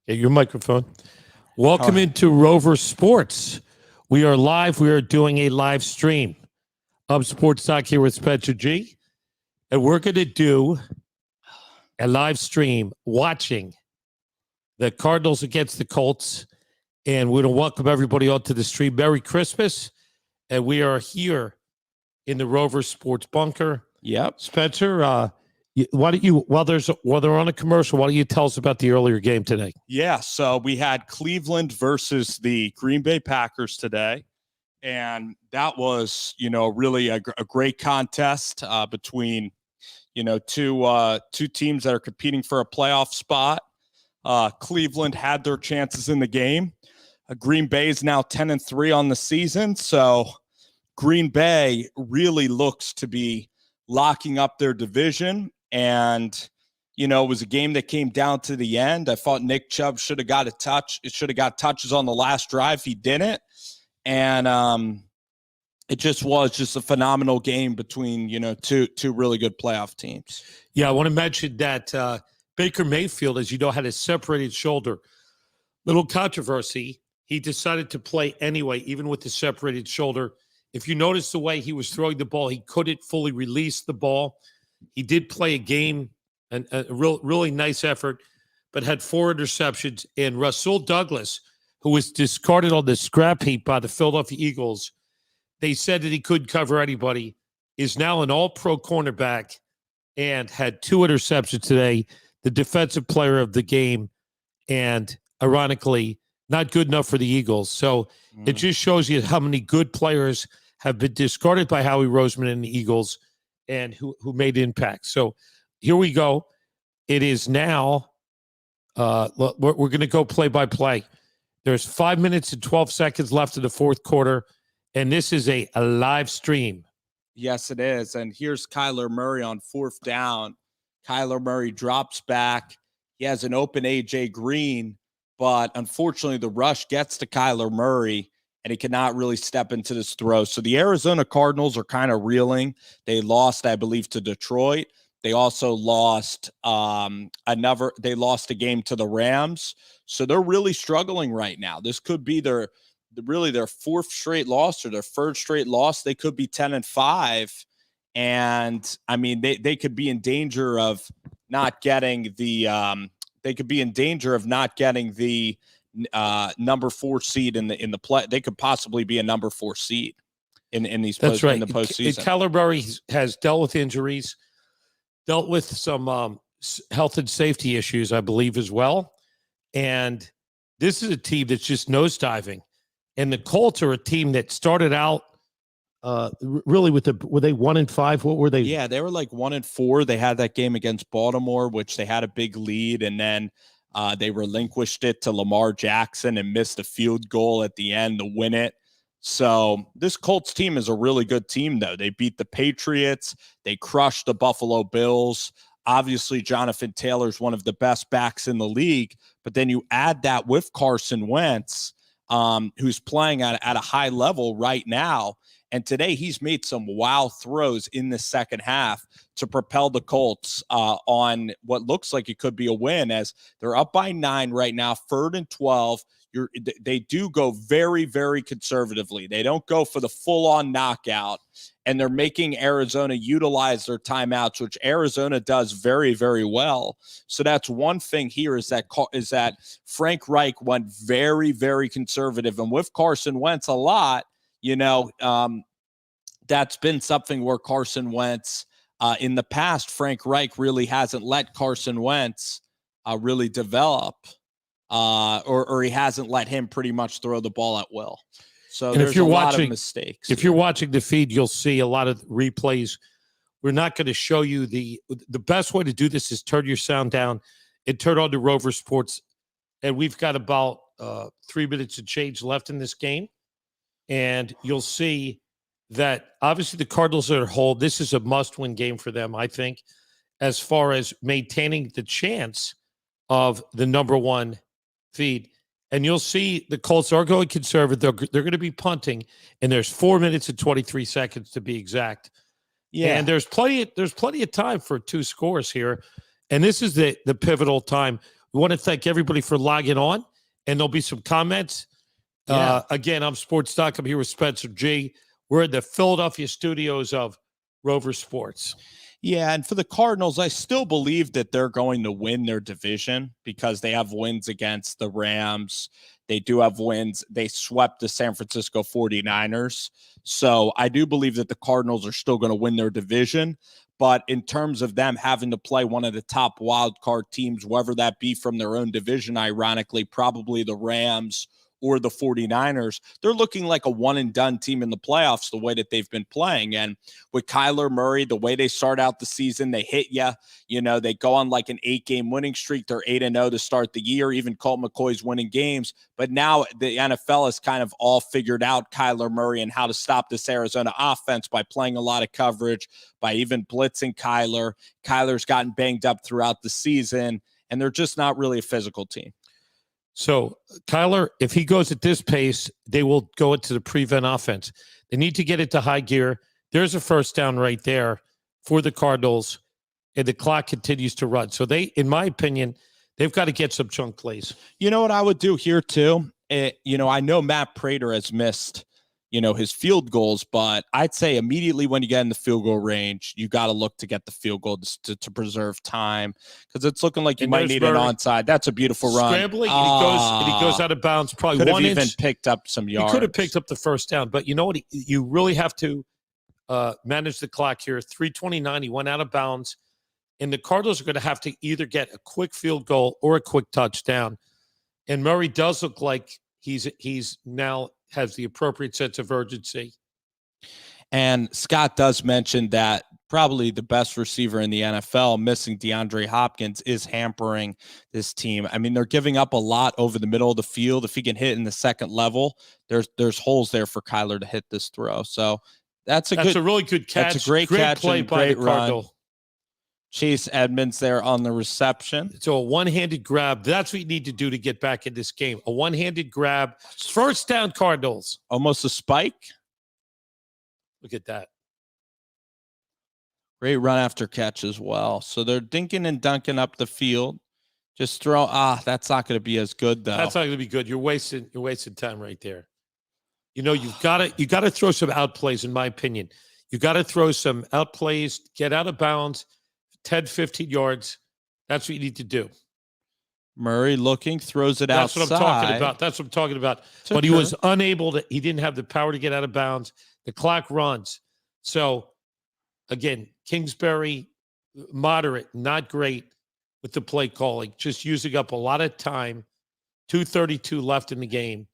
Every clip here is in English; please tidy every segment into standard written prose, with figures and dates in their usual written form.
Get your microphone. Welcome into Rover Sports. We are live. We are doing a live stream of Sports Talk here with Spencer G. And we're going to do a live stream watching the Cardinals against the Colts. And we're going to welcome everybody onto the stream. Merry Christmas. And we are here in the Rover Sports Bunker. Yep. Spencer, why don't you, while they're on a commercial, why don't you tell us about the earlier game today? Yeah, so we had Cleveland versus the Green Bay Packers today, and that was, really a great contest between, two teams that are competing for a playoff spot. Cleveland had their chances in the game. Green Bay is now 10-3 on the season, so Green Bay really looks to be locking up their division. And, it was a game that came down to the end. I thought Nick Chubb should have got a touch. It should have got touches on the last drive. He didn't. And it was a phenomenal game between, two really good playoff teams. Yeah, I want to mention that Baker Mayfield, as you know, had a separated shoulder. Little controversy. He decided to play anyway, even with the separated shoulder. If you notice the way he was throwing the ball, he couldn't fully release the ball. He did play a game, a really nice effort, but had 4 interceptions. And Rasul Douglas, who was discarded on the scrap heap by the Philadelphia Eagles, they said that he couldn't cover anybody, is now an all-pro cornerback and had 2 interceptions today, the defensive player of the game, and ironically, not good enough for the Eagles. So it just shows you how many good players have been discarded by Howie Roseman and the Eagles and who made impact. So here we go. It is now, we're going to go play by play. There's 5 minutes and 12 seconds left in the fourth quarter, and this is a live stream. Yes, it is. And here's Kyler Murray on 4th down. Kyler Murray drops back. He has an open A.J. Green, but unfortunately the rush gets to Kyler Murray, and he cannot really step into this throw. So the Arizona Cardinals are kind of reeling. They lost, I believe, to Detroit. They also lost they lost a game to the Rams. So they're really struggling right now. This could be their 4th straight loss or their 3rd straight loss. They could be 10-5. And I mean, they could be in danger of not getting the number 4 seed in the play. They could possibly be a number 4 seed in these. That's right. In the postseason. Kyler Murray has dealt with injuries, dealt with some health and safety issues, I believe, as well. And this is a team that's just nosediving. And the Colts are a team that started out really were they 1-5? What were they? Yeah, they were like 1-4. They had that game against Baltimore, which they had a big lead, and then they relinquished it to Lamar Jackson and missed a field goal at the end to win it. So this Colts team is a really good team, though. They beat the Patriots. They crushed the Buffalo Bills. Obviously, Jonathan Taylor is one of the best backs in the league. But then you add that with Carson Wentz, who's playing at a high level right now. And today he's made some wow throws in the second half to propel the Colts on what looks like it could be a win, as they're up by 9 right now, 3rd and 12. They do go very, very conservatively. They don't go for the full-on knockout, and they're making Arizona utilize their timeouts, which Arizona does very, very well. So that's one thing here is that Frank Reich went very, very conservative, and with Carson Wentz a lot. That's been something where Carson Wentz, in the past, Frank Reich really hasn't let Carson Wentz really develop, or he hasn't let him pretty much throw the ball at will. So and there's a lot of mistakes. If you're watching the feed, you'll see a lot of replays. We're not going to show you the best way to do this is turn your sound down and turn on to Rover Sports. And we've got about 3 minutes of change left in this game. And you'll see that obviously the Cardinals are at home. This is a must-win game for them, I think, as far as maintaining the chance of the number 1 feed. And you'll see the Colts are going conservative. They're going to be punting, and there's 4 minutes and 23 seconds to be exact. Yeah, and there's plenty of time for 2 scores here. And this is the pivotal time. We want to thank everybody for logging on, and there'll be some comments. Yeah. Again, I'm Sports Doc. I'm here with Spencer G. We're in the Philadelphia studios of Rover Sports. Yeah, and for the Cardinals, I still believe that they're going to win their division because they have wins against the Rams. They do have wins. They swept the San Francisco 49ers. So I do believe that the Cardinals are still going to win their division. But in terms of them having to play one of the top wild card teams, whether that be from their own division, ironically, probably the Rams or the 49ers, they're looking like a one-and-done team in the playoffs the way that they've been playing. And with Kyler Murray, the way they start out the season, they hit you. You know, they go on like an 8-game winning streak. They're 8-0 to start the year. Even Colt McCoy's winning games. But now the NFL has kind of all figured out Kyler Murray and how to stop this Arizona offense by playing a lot of coverage, by even blitzing Kyler. Kyler's gotten banged up throughout the season, and they're just not really a physical team. So, Kyler, if he goes at this pace, they will go into the prevent offense. They need to get it to high gear. There's a first down right there for the Cardinals, and the clock continues to run. So they, in my opinion, they've got to get some chunk plays. You know what I would do here too? I know Matt Prater has missed, his field goals, but I'd say immediately when you get in the field goal range, you got to look to get the field goal to preserve time because it's looking like you might need an onside. That's a beautiful run. Scrambling, and he goes out of bounds. Probably could 1 have even inch. picked up some yards. He could have picked up the first down, but you know what? You really have to manage the clock here. 3:29. He went out of bounds, and the Cardinals are going to have to either get a quick field goal or a quick touchdown. And Murray does look like he's now has the appropriate sense of urgency. And Scott does mention that probably the best receiver in the NFL, missing DeAndre Hopkins, is hampering this team. I mean, they're giving up a lot over the middle of the field. If he can hit in the second level, there's holes there for Kyler to hit this throw. So that's a really good catch. That's a great catch play and by great the run. Cardinal. Chase Edmonds there on the reception. So a one-handed grab. That's what you need to do to get back in this game. A one-handed grab. First down, Cardinals. Almost a spike. Look at that. Great run after catch as well. So they're dinking and dunking up the field. Just throw. That's not going to be as good though. That's not going to be good. You're wasting time right there. You've got to throw some out plays, in my opinion. You got to throw some out plays, get out of bounds, 10, 15 yards. That's what you need to do. Murray looking, throws it outside. That's what I'm talking about. But he was unable to, he didn't have the power to get out of bounds. The clock runs. So, again, Kingsbury, moderate, not great with the play calling, just using up a lot of time. 2:32 left in the game.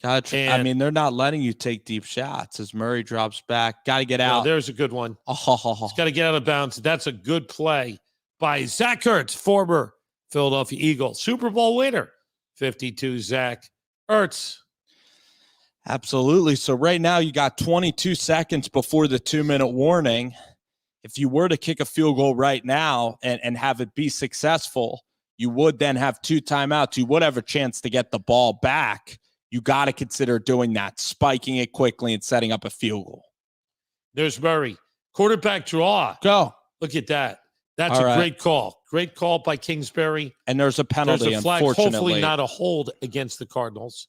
Gotcha. I mean, they're not letting you take deep shots as Murray drops back. Got to get out. There's a good one. He's got to get out of bounds. That's a good play by Zach Ertz, former Philadelphia Eagle, Super Bowl winner. 52, Zach Ertz. Absolutely. So right now you got 22 seconds before the 2-minute warning. If you were to kick a field goal right now and have it be successful, you would then have 2 timeouts. You would have a chance to get the ball back. You got to consider doing that, spiking it quickly and setting up a field goal. There's Murray. Quarterback draw. Go. Look at that. That's a great call. Great call by Kingsbury. And there's a penalty, there's a flag, unfortunately. Hopefully not a hold against the Cardinals.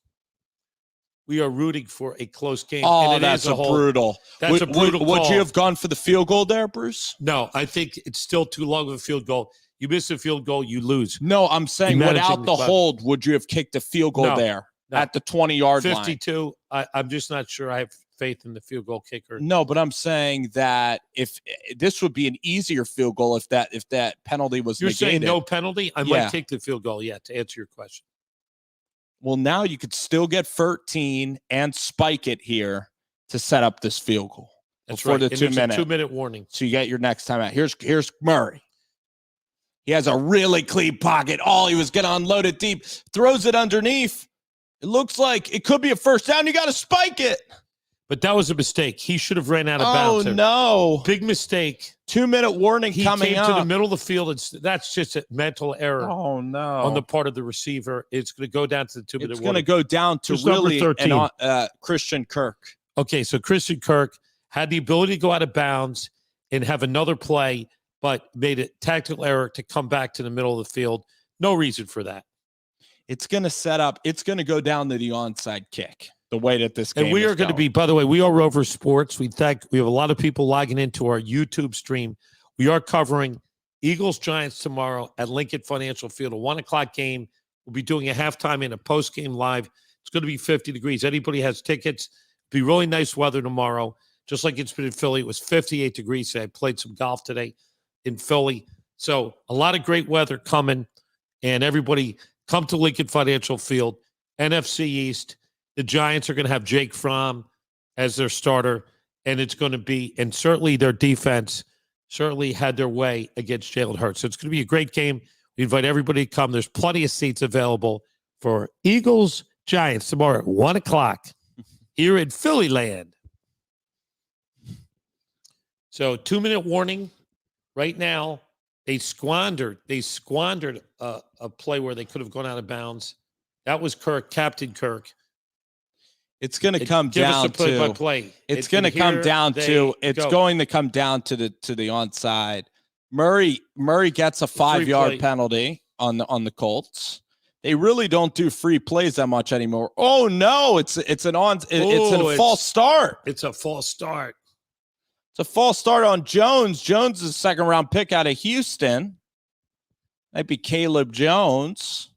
We are rooting for a close game. Oh, that's a brutal. That's a brutal call. Would you have gone for the field goal there, Bruce? No, I think it's still too long of a field goal. You miss a field goal, you lose. No, I'm saying without the hold, would you have kicked a field goal there? No. At the 20-yard line. 52, I'm just not sure I have faith in the field goal kicker. No, but I'm saying that if this would be an easier field goal if that penalty was negated. You're saying no penalty? I might take the field goal, to answer your question. Well, now you could still get 13 and spike it here to set up this field goal. That's before right. the 2-minute warning. So you get your next time out. Here's Murray. He has a really clean pocket. He was going to unload it deep. Throws it underneath. It looks like it could be a first down. You got to spike it. But that was a mistake. He should have ran out of bounds. Oh, no. Big mistake. 2-minute warning coming up. He came to the middle of the field. That's just a mental error. Oh, no. On the part of the receiver. It's going to go down to the 2-minute warning. It's going to go down to really Christian Kirk. Okay, so Christian Kirk had the ability to go out of bounds and have another play, but made a tactical error to come back to the middle of the field. No reason for that. It's going to set up. It's going to go down to the onside kick. The way that this game and we is are going to going. be, by the way, we are Rover Sports. We have a lot of people logging into our YouTube stream. We are covering Eagles Giants tomorrow at Lincoln Financial Field, a 1:00 game. We'll be doing a halftime and a post-game live. It's going to be 50 degrees. Anybody has tickets, be really nice weather tomorrow, just like it's been in Philly. It was 58 degrees. I played some golf today in Philly. So a lot of great weather coming, and everybody come to Lincoln Financial Field, NFC East. The Giants are going to have Jake Fromm as their starter, and it's going to be, and certainly their defense certainly had their way against Jalen Hurts. So it's going to be a great game. We invite everybody to come. There's plenty of seats available for Eagles Giants tomorrow at 1:00 here in Philly land. So 2-minute warning right now. They squandered a play where they could have gone out of bounds. That was Kirk, Captain Kirk. It's going to come down to play. It's going to come down to it's going to come down to the onside. Murray gets a 5-yard penalty on the Colts. They really don't do free plays that much anymore. Oh no, it's a false start. It's a false start. It's a false start on Jones. Jones is a second-round pick out of Houston. Might be Caleb Jones.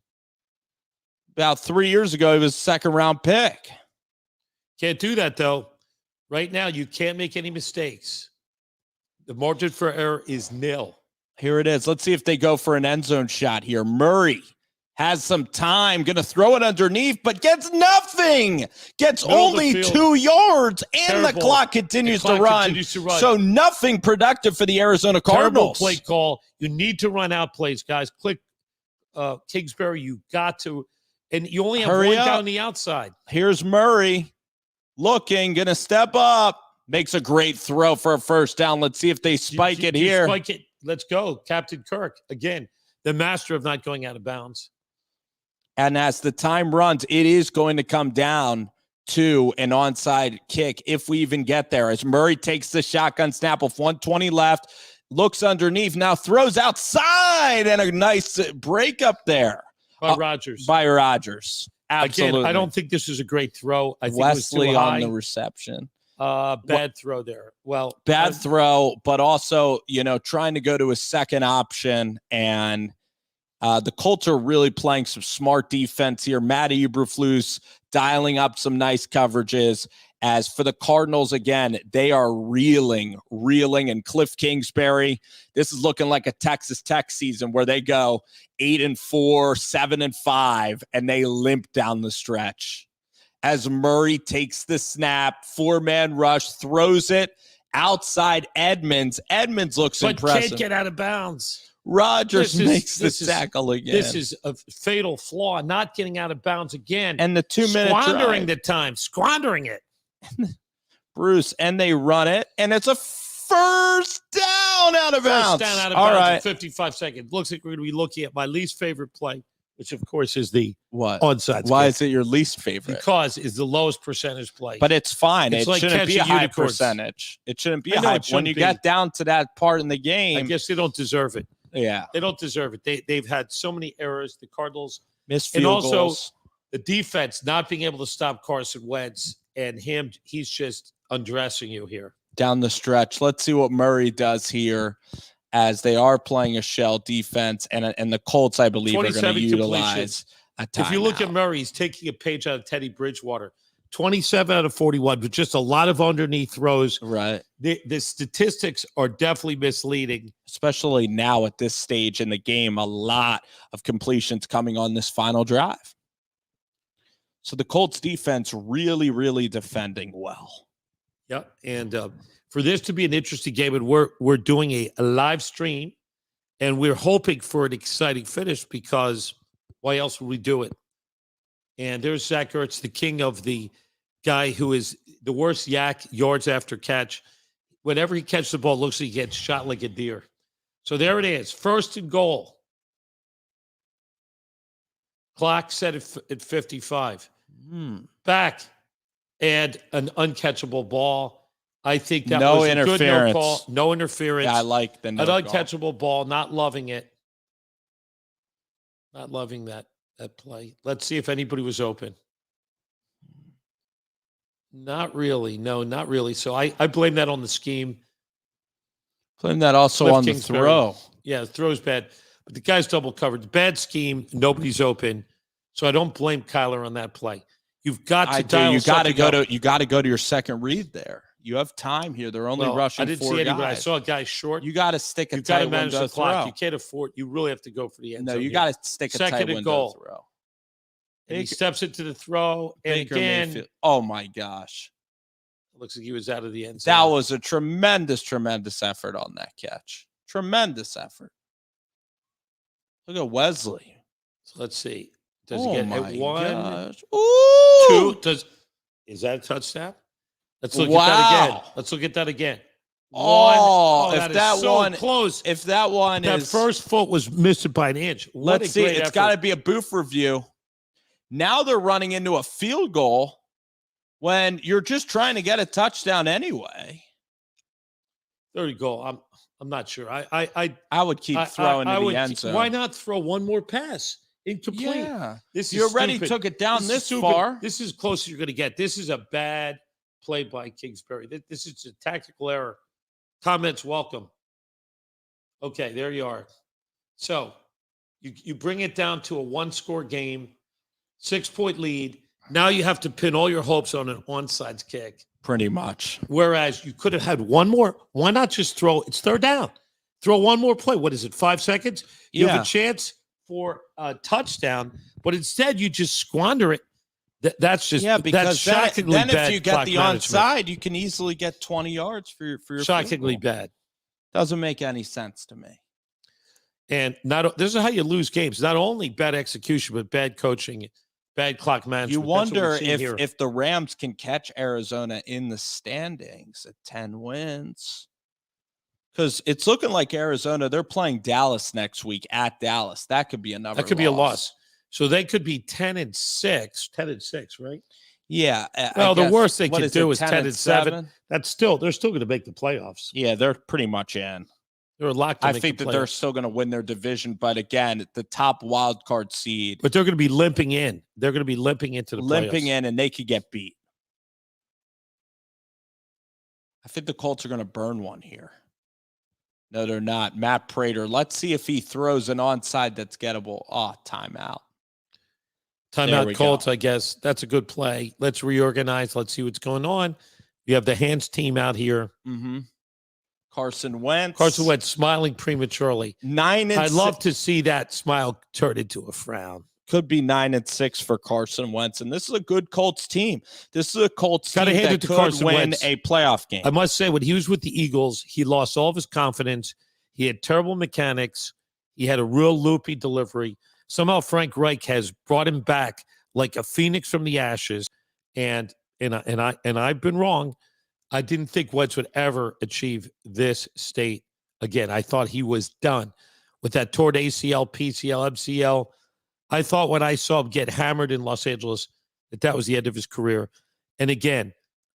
About 3 years ago, he was a second-round pick. Can't do that, though. Right now, you can't make any mistakes. The margin for error is nil. Here it is. Let's see if they go for an end zone shot here. Murray has some time, going to throw it underneath, but gets nothing. Gets only 2 yards, and the clock continues to run. So nothing productive for the Arizona Cardinals. Terrible play call. You need to run out plays, guys. Click Kingsbury. You got to. And you only have one down the outside. Here's Murray. Looking, going to step up. Makes a great throw for a first down. Let's see if they spike it here. Spike it. Let's go. Captain Kirk. Again, the master of not going out of bounds. And as the time runs, it is going to come down to an onside kick if we even get there. As Murray takes the shotgun snap with 1:20 left, looks underneath, now throws outside, and a nice break up there. By Rodgers. Absolutely. Again, I don't think this is a great throw. I think Wesley it was too high. on the reception. Bad throw there. Well, bad throw, but also, trying to go to a second option. And the Colts are really playing some smart defense here. Matt Eberflus dialing up some nice coverages. As for the Cardinals, again, they are reeling. And Cliff Kingsbury, this is looking like a Texas Tech season where they go 8-4, 7-5, and they limp down the stretch. As Murray takes the snap, 4-man rush, throws it outside Edmonds. Edmonds looks impressive. But can't get out of bounds. Rodgers makes the tackle again. This is a fatal flaw, not getting out of bounds again. And the 2-minute squandering the time, squandering it. Bruce, and they run it, and it's a first down out of bounds. First down out of bounds in 55 seconds. Looks like we're going to be looking at my least favorite play, which, of course, is the onside. Why is it your least favorite? Because it's the lowest percentage play. But it's fine. It's it like shouldn't be a high unicorns. percentage. It shouldn't be a high. When you get down to that part in the game. I guess they don't deserve it. Yeah. They don't deserve it. They've had so many errors. The Cardinals. Missed field goals. And also the defense not being able to stop Carson Wentz. And he's just undressing you here. Down the stretch. Let's see what Murray does here as they are playing a shell defense. And the Colts, I believe, are going to utilize a timeout. If you look at Murray, he's taking a page out of Teddy Bridgewater. 27 out of 41, but just a lot of underneath throws. Right. The statistics are definitely misleading. Especially now at this stage in the game, a lot of completions coming on this final drive. So the Colts defense really defending well. Yep. And for this to be an interesting game, and we're doing a live stream, and we're hoping for an exciting finish because why else would we do it? And there's Zach Ertz, the king of the guy who is the worst yards after catch. Whenever he catches the ball, it looks like he gets shot like a deer. So there it is. 1st and goal. Clock set at 55. Back and an uncatchable ball. I think that was a good no call. No interference. Yeah, I like the no an uncatchable ball. Not loving it. Not loving that play. Let's see if anybody was open. Not really. No, not really. So I blame that on the scheme. Blame that also Cliff on Kingsbury. the throw. Yeah, the throw's bad. But the guy's double covered. Bad scheme. Nobody's open. So I don't blame Kyler on that play. You've got to dial You got to something go up. to you got to go to your second read there. You have time here. They're only rushing I didn't 4 see guys. anybody. I saw a guy short. You got to stick a You got tight to manage window the clock. throw. You can't afford. You really have to go for the end zone. No, you here. got to stick a Second tight and window goal. throw. And he steps into the throw, and Baker again, Mayfield. Oh my gosh. looks like he was out of the end zone. That was a tremendous effort on that catch. Tremendous effort. Look at Wesley. So let's see. Does he get it? One, gosh. Ooh. two. Is that a touchdown? Let's look Wow. at that again. Let's look at that again. Oh, One. if That that is so one close. If that one That is first foot was missed by an inch. What let's a see. great It's effort. got to be a booth review. Now they're running into a field goal when you're just trying to get a touchdown anyway. There you go. I'm not sure. I would keep throwing to the end zone. Why not throw one more pass? Incomplete. Yeah. This You is already stupid. took it down this stupid. far. This is as close as you're going to get. This is a bad play by Kingsbury. This is a tactical error. Comments welcome. Okay, there you are. So you bring it down to a 1-score game, 6-point lead. Now you have to pin all your hopes on an onside kick. Pretty much. Whereas you could have had one more. Why not just throw? It's third down. Throw one more play. What is it, 5 seconds? You have a chance for a touchdown, but instead you just squander it. That's just because that's shockingly then bad. If you get clock the management. onside, you can easily get 20 yards for your Shockingly field goal. bad. Doesn't make any sense to me. And this is how you lose games. Not only bad execution, but bad coaching, bad clock management. You wonder if if the Rams can catch Arizona in the standings at 10 wins. Because it's looking like Arizona, they're playing Dallas next week at Dallas. That could be another That could be a loss. So they could be 10-6. 10-6, right? Yeah. Well, the worst they could do is 10-7. That's still, they're still going to make the playoffs. Yeah, they're pretty much in. They're locked to I make think the that playoffs. they're still going to win their division. But again, the top wild card seed. But they're going to be limping in. They're going to be limping into the limping playoffs. in, and they could get beat. I think the Colts are going to burn one here. No, they're not. Matt Prater. Let's see if he throws an onside that's gettable. Oh, timeout. Timeout Colts, I guess. That's a good play. Let's reorganize. Let's see what's going on. You have the hands team out here. Mm-hmm. Carson Wentz. Carson Wentz smiling prematurely. 9-6. I'd love to see that smile turn into a frown. Could be 9-6 for Carson Wentz. And this is a good Colts team. This is a Colts team hand that it to could Carson win Wentz. a playoff game. I must say, when he was with the Eagles, he lost all of his confidence. He had terrible mechanics. He had a real loopy delivery. Somehow Frank Reich has brought him back like a phoenix from the ashes. And I've been wrong. I didn't think Wentz would ever achieve this state again. I thought he was done with that torn ACL, PCL, MCL. I thought when I saw him get hammered in Los Angeles that was the end of his career. And again,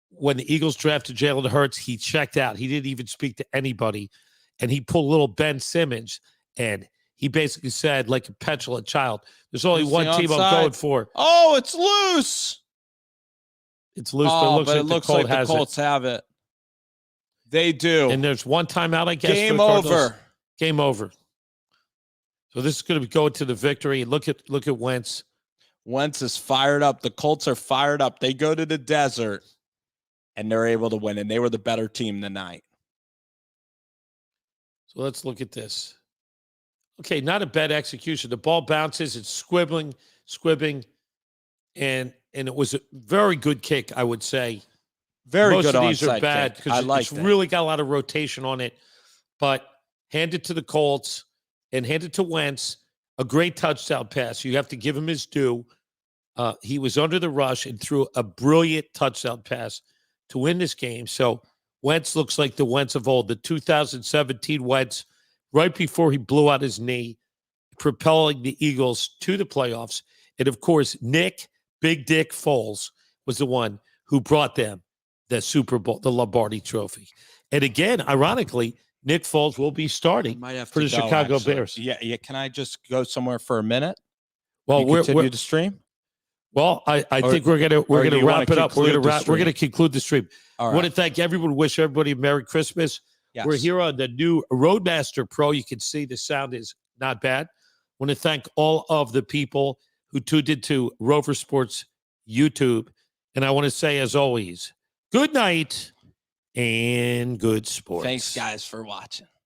when the Eagles drafted Jalen Hurts, he checked out. He didn't even speak to anybody. And he pulled little Ben Simmons, and he basically said, like a petulant child, there's only one team I'm going for. Oh, it's loose. It's loose, but it looks like the Colts have it. They do. And there's one timeout, I guess. Game for the Cardinals. over. Game over. So this is going to be going to the victory. Look at Wentz. Wentz is fired up. The Colts are fired up. They go to the desert, and they're able to win, and they were the better team tonight. So let's look at this. Okay, not a bad execution. The ball bounces. It's squibbing, and it was a very good kick, I would say. Very Most good of these are onside bad kick. I because like it's that. really got a lot of rotation on it. But hand it to the Colts and hand it to Wentz. A great touchdown pass. You have to give him his due. He was under the rush and threw a brilliant touchdown pass to win this game. So Wentz looks like the Wentz of old, the 2017 Wentz, right before he blew out his knee, propelling the Eagles to the playoffs. And, of course, Nick Big Dick Foles was the one who brought them the Super Bowl, the Lombardi Trophy. And, again, ironically, Nick Foles will be starting for the Chicago Bears. Yeah. Can I just go somewhere for a minute? Well, you continue to stream. Well, I think we're gonna do you wrap wanna it up. We're conclude the gonna stream? conclude the stream. All I right. want to thank everyone. Wish everybody a Merry Christmas. Yes. We're here on the new Roadmaster Pro. You can see the sound is not bad. I want to thank all of the people who tuned into Rover Sports YouTube. And I want to say, as always, good night and good sports. Thanks, guys, for watching.